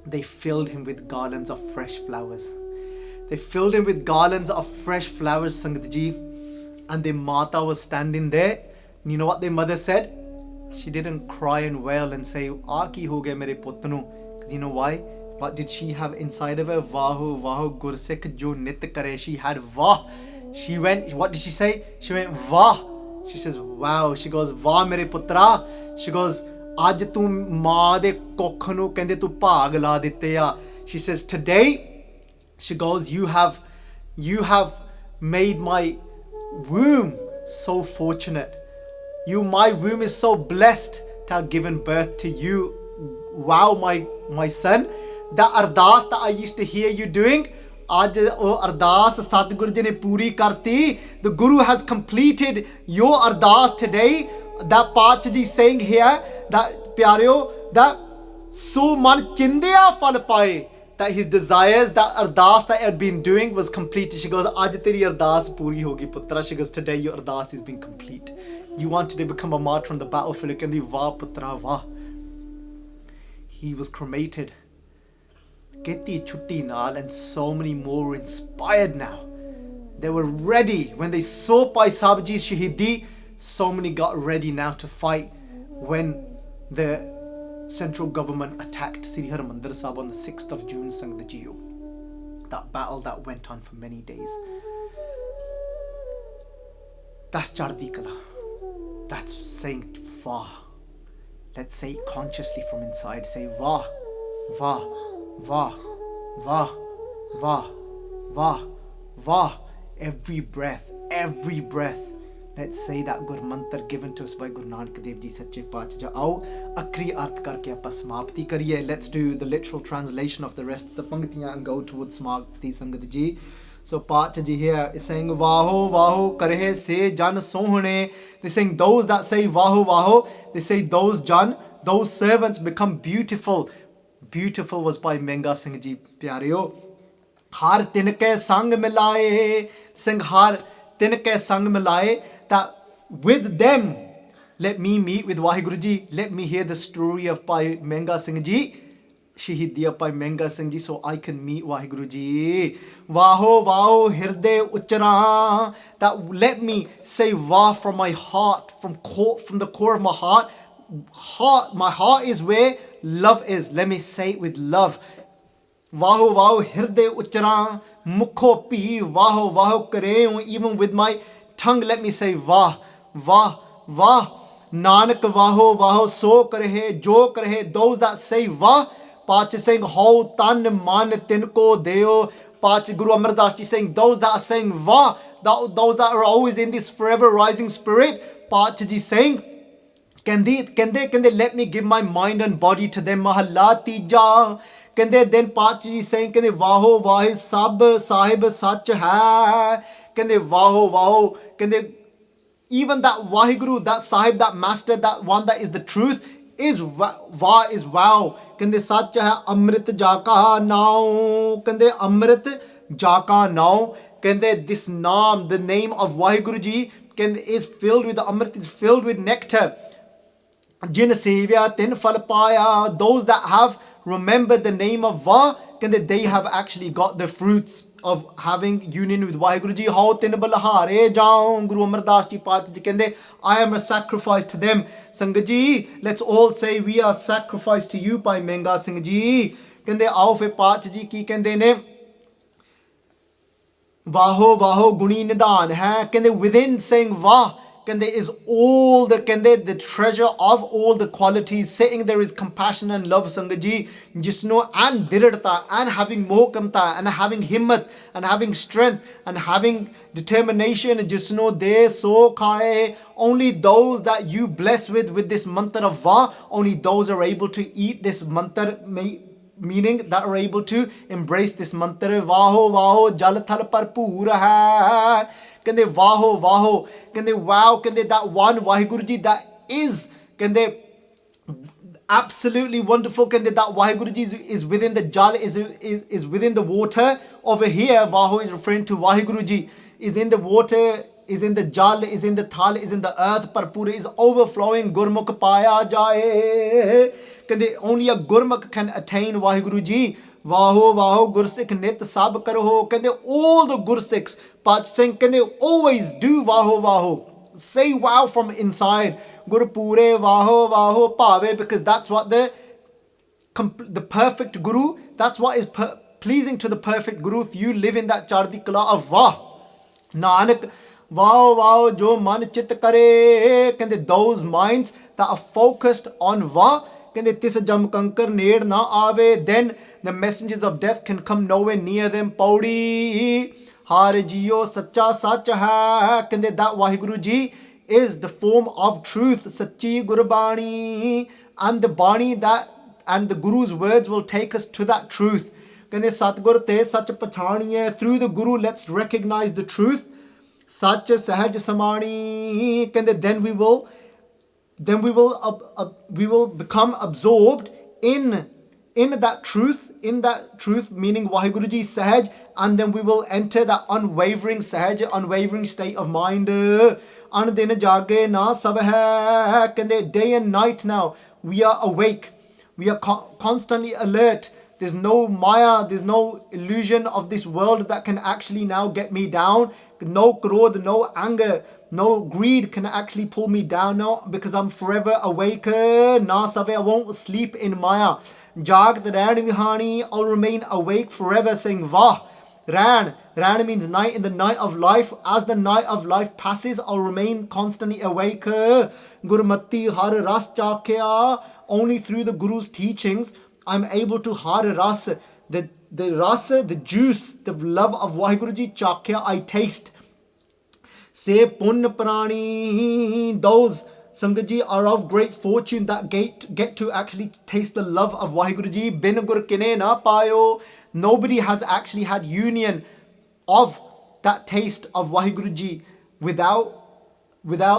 they filled him with garlands of fresh flowers. They filled him with garlands of fresh flowers, Sangat Ji, and their Mata was standing there. You know what their mother said? She didn't cry and wail and say, "Aa ki ho gaya mere putt nu?" Because you know why? What did she have inside of her? Vaahu Vaahu Gursikh jo nit kare. She had Vah. She went, what did she say? She went Vah. She says, wow. She goes, Vah mere putra. She goes, Aj tu maa de kokh nu kende tu bhaag la ditte ya. She says, today, she goes, you have made my womb so fortunate. My womb is so blessed to have given birth to you. Wow, my son. The Ardaas that I used to hear you doing, Aaj oh Ardaas Satguru Ji ne puri karti. The Guru has completed your Ardaas today. That Paach Ji saying here, that Pyareo, that so man chindya fal paye, that his desires, that Ardaas that I had been doing was completed. She goes, Aaj teri Ardaas puri hogi putra. She goes, today your Ardaas has been complete. You wanted to become a martyr on the battlefield. Kendi Vah putra Vah. He was cremated. Keti chutti naal, and so many more were inspired now. They were ready. When they saw Bhai Sahib Ji's Shaheedi, so many got ready now to fight when the central government attacked Sri Harmandir Sahib on the 6th of June, Sangat Ji. That battle that went on for many days. That's Chardi Kala. That's saying Vah. Let's say it consciously from inside. Say Vah, Vah, Vah, Vah, Vah, Vah, Vah. Every breath, every breath. Let's say that GurMantar given to us by Guru Nanak Dev Ji Sache Paatshah. Aao akri arth karke aapa samapti kariye. Let's do the literal translation of the rest of the panktiyan and go towards samapti, Sangat Ji. So Paatshah Ji here is saying Vaahu Vaahu karhe se jan sohne. They're saying those that say Vaahu Vaahu, they say those jan, those servants become beautiful. Beautiful was Bhai Mengha Singh Ji Pyareo. Har tinke sang milaye. Sing har tinke sang milaye. That with them, let me meet with Vaheguru Ji. Let me hear the story of Bhai Mengha Singh Ji. Shaheed of Bhai Mengha Singh Ji, so I can meet Vaheguru Ji. Vaaho Vaaho hirde uchara. That let me say Vah from my heart, from the core of my heart. My heart is where love is. Let me say it with love. Vaaho Vaaho hirde uchara. Mukho pi Vaaho Vaaho kare. Even with my tongue, let me say Vah, Vah, Vah. Nanak Vaaho Vaaho so kare, jo kare. Those that say Vah. Paach saying ho tan man tinko deo. Paach Guru Amar Das Ji saying those that are saying Vah, those that are always in this forever rising spirit. Paach Ji saying, can they let me give my mind and body to them. Mahalla tija. ਕਹਿੰਦੇ then Path ji saying ਕਹਿੰਦੇ ਵਾਹੋ ਵਾਹਿ ਸਭ ਸਾਹਿਬ ਸੱਚ ਹੈ ਕਹਿੰਦੇ ਵਾਹੋ ਵਾਹੋ ਕਹਿੰਦੇ even that Vaheguru, that Sahib, that master, that one that is the truth is is wow ਕਹਿੰਦੇ ਸੱਚ ਹੈ ਅੰਮ੍ਰਿਤ ਜਾਕਾ ਨਾਉ ਕਹਿੰਦੇ ਅੰਮ੍ਰਿਤ ਜਾਕਾ ਨਾਉ ਕਹਿੰਦੇ this naam, the name of Vaheguru ji ਕਹਿੰਦੇ is filled with the amrit, is filled with nectar jin sevya tin phal paya. Those that have remembered the name of Va ਕਹਿੰਦੇ they have actually got the fruits of having union with Vaheguru ji. How tin balhare jaun Guru Amar Das Ji Path ji ਕਹਿੰਦੇ I am a sacrifice to them. Sangat ji, let's all say we are sacrifice to you Bhai Mengha Singh ji. ਕਹਿੰਦੇ ਆਓ ਫਿਰ Path ji ਕੀ ਕਹਿੰਦੇ ਨੇ ਵਾਹੋ ਵਾਹੋ ਗੁਣੀ ਨਿਧਾਨ ਹੈ ਕਹਿੰਦੇ within saying ਵਾਹ ਕਹਿੰਦੇ is all the ਕਹਿੰਦੇ the treasure of all the qualities. Sitting there is compassion and love ਸੰਗਤ ਜੀ ਜਿਸਨੂੰ and ਦਿਰੜਤਾ and having ਮੋਹਕਮਤਾ and having ਹਿੰਮਤ and having strength and having determination ਜਿਸਨੂੰ ਦੇ ਸੋ ਖਾਏ. Only those that you bless with this mantra of Va, only those are able to eat this mantra, meaning that are able to embrace this mantra. Vaahu Vaahu jal thal parpoor hai ਕਹਿੰਦੇ ਵਾਹੋ ਵਾਹੋ ਕਹਿੰਦੇ wow ਕਹਿੰਦੇ that one Vaheguru ji that is ਕਹਿੰਦੇ absolutely wonderful ਕਹਿੰਦੇ that Vaheguru ji is within the jal, is within the water. Over here Vaahu is referring to Vaheguru ji is in the water, is in the jal, is in the thal, is in the earth. Parpura is overflowing. Gurmukh paya jaye ਕਹਿੰਦੇ only a Gurmukh can attain Vaheguru ji. ਵਾਹੋ ਵਾਹੋ ਗੁਰਸਿੱਖ ਨਿਤ ਸਭ ਕਰੋ ਕਹਿੰਦੇ all the Gursikhs Path Singh ਕਹਿੰਦੇ always do ਵਾਹੋ ਵਾਹੋ, say wow from inside. ਗੁਰਪੂਰੇ ਵਾਹੋ ਵਾਹੋ ਭਾਵੇ, because that's what the perfect Guru, that's what is pleasing to the perfect Guru. If you live in that chardi kala of Vah Nanak ਵਾਹੋ ਵਾਹੋ ਜੋ ਮਨ ਚਿਤ ਕਰੇ ਕਹਿੰਦੇ those minds that are focused on Vah ਕਹਿੰਦੇ ਤਿਸ ਜਮ ਕੰਕਰ ਨੇੜ ਨਾ ਆਵੇ, then the messengers of death can come nowhere near them. ਪੌੜੀ ਹਾਰ ਜੀਓ ਸੱਚਾ ਸੱਚ ਹੈ ਕਹਿੰਦੇ that Vaheguru ji is the form of truth. ਸੱਚੀ ਗੁਰਬਾਣੀ and the ਬਾਣੀ that and the Guru's words will take us to that truth. ਕਹਿੰਦੇ ਸਤਿਗੁਰ ਤੇ ਸੱਚ ਪਛਾਣੀਏ, through the Guru let's recognize the truth. ਸੱਚ ਸਹਿਜ ਸਮਾਣੀ ਕਹਿੰਦੇ then we will become absorbed in that truth, meaning Vaheguru ji Sahaj, and then we will enter that unwavering Sahaj, unwavering state of mind. An din jage na sab hai kende day and night now we are awake, we are constantly alert. There's no maya, there's no illusion of this world that can actually now get me down. No krodh, no anger, no greed can actually pull me down now, because I'm forever awake. Na save, I won't sleep in maya. Jagt ran vihani, I'll remain awake forever, saying Vah. Ran means night. In the night of life, as the night of life passes, I'll remain constantly awake. Gurmati har ras chakya, only through the Guru's teachings I'm able to har ras, the rasa, the juice, the love of Vaheguru ji chakya, I taste. Say pun prani, those Sangat ji are of great fortune that get to actually taste the love of Vaheguru ji. Bin gur kine na payo, nobody has actually had union of that taste of Vaheguru ji without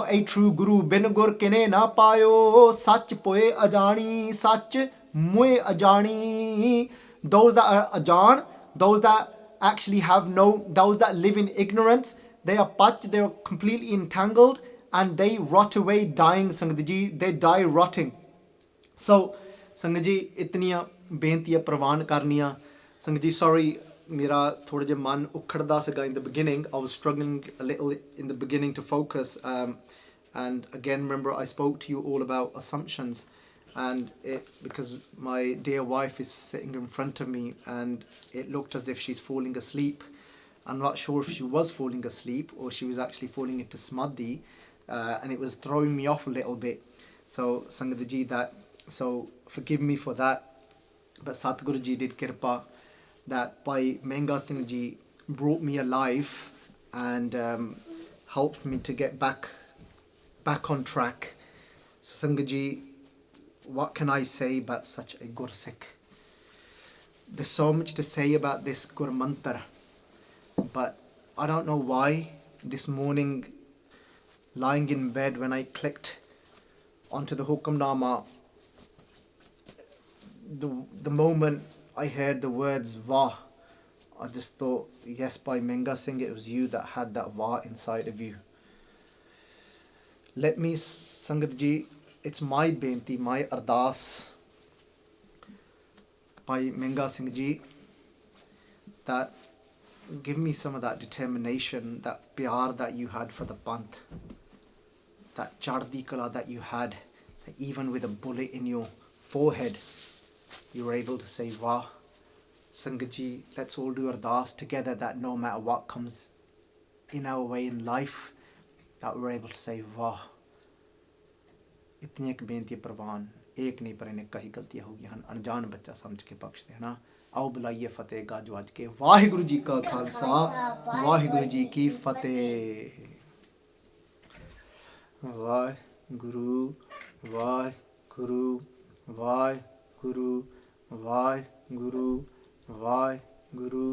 a true Guru. Bin gur kine na payo, sach poe ajani, sach mue ajani. Those that are ajan, those that actually have those that live in ignorance, they are they are completely entangled and they rot away dying. Sangat ji, they die rotting. So Sangat ji, itniya beintiyan prawan karniya. Sangat ji, sorry, mera thoda jiha man ukhadda siga in the beginning. I was struggling a little in the beginning to focus, and again, remember I spoke to you all about assumptions. And because my dear wife is sitting in front of me and it looked as if she's falling asleep. I'm not sure if she was falling asleep or she was actually falling into smadhi, and it was throwing me off a little bit. So Sangat ji, so forgive me for that. But Satguru ji did kirpa that Bhai Mengha Singh ji brought me alive and helped me to get back on track. So Sangat ji, what can I say but such a Gursikh? There's so much to say about this GurMantar, but I don't know why this morning, lying in bed, when I clicked onto the Hukamnama, the moment I heard the words Vah, I just thought, yes, Bhai Mengha Singh, it was you that had that Vah inside of you. Let me, Sangat Ji, it's my benti, my Ardaas, Bhai Mengha Singh Ji, that give me some of that determination, that pyar that you had for the Panth, that chardi kala that you had, that even with a bullet in your forehead, you were able to say Vah. Sangat Ji, let's all do Ardaas together, that no matter what comes in our way in life, that we're able to say Vah. इतनी एक बेनती प्रवान एक नहीं पर इन्हें कई गलतियां होगी हन अनजान बच्चा समझ के बख्श देना आओ बुलाइए फतेह गाज वाज के वाहिगुरु जी का खालसा वाहिगुरु जी की फतेह वाहिगुरु वाहिगुरु वाहिगुरु वाहिगुरु वाहिगुरु